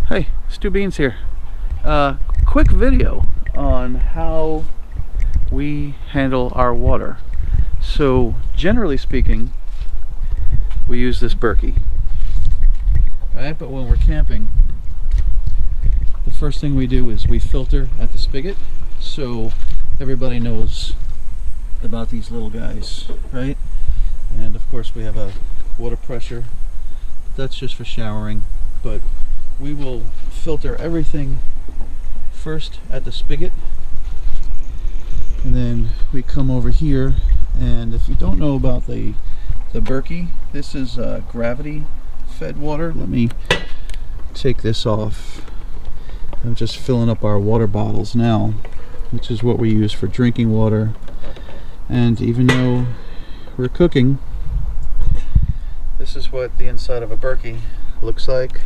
Hey, Stu Beans here. Quick video on how we handle our water. So generally speaking, we use this Berkey, right? But when we're camping, the first thing we do is we filter at the spigot. So everybody knows about these little guys, right? And of course we have a water pressure. That's just for showering, but we will filter everything first at the spigot, and then we come over here. And if you don't know about the Berkey, this is gravity fed water. Let me take this off. I'm just filling up our water bottles now, which is what we use for drinking water. And even though we're cooking, this is what the inside of a Berkey looks like.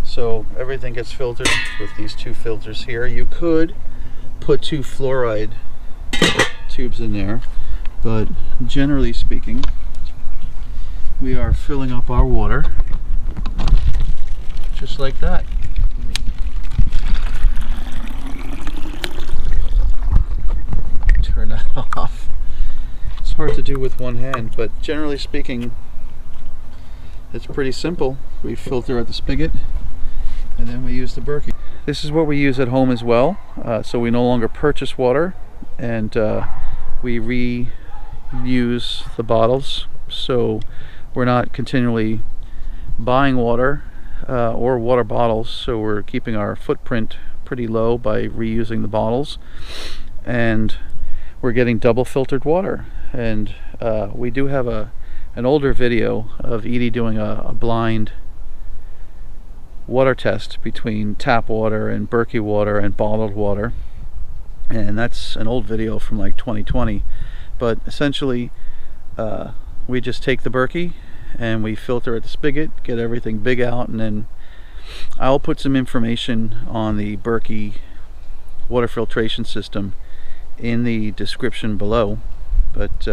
So everything gets filtered with these two filters here. You could put two fluoride tubes in there, but generally speaking, we are filling up our water just like that. Turn that off. It's hard to do with one hand, but generally speaking, it's pretty simple. We filter at the spigot, and then we use the Berkey. This is what we use at home as well. So we no longer purchase water, and we reuse the bottles. So we're not continually buying water or water bottles. So we're keeping our footprint pretty low by reusing the bottles, and we're getting double filtered water. And we do have an older video of Edie doing a blind water test between tap water and Berkey water and bottled water, and that's an old video from like 2020. But essentially we just take the Berkey and we filter at the spigot, get everything big out, and then I'll put some information on the Berkey water filtration system in the description below. But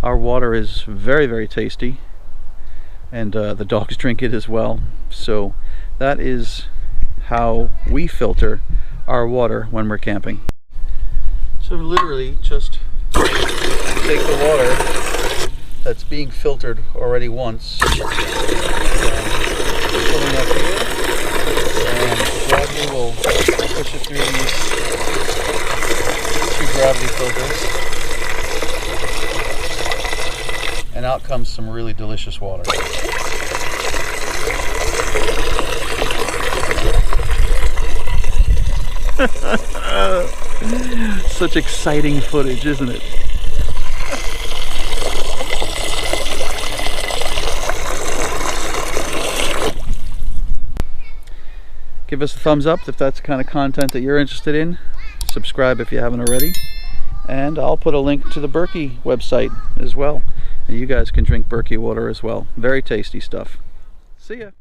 our water is very, very tasty, and the dogs drink it as well. So that is how we filter our water when we're camping. So literally just take the water that's being filtered already once, filling up here, and gravity will push it through these two gravity filters, and out comes some really delicious water. Such exciting footage, isn't it? Give us a thumbs up if that's the kind of content that you're interested in. Subscribe if you haven't already. And I'll put a link to the Berkey website as well. And you guys can drink Berkey water as well. Very tasty stuff. See ya.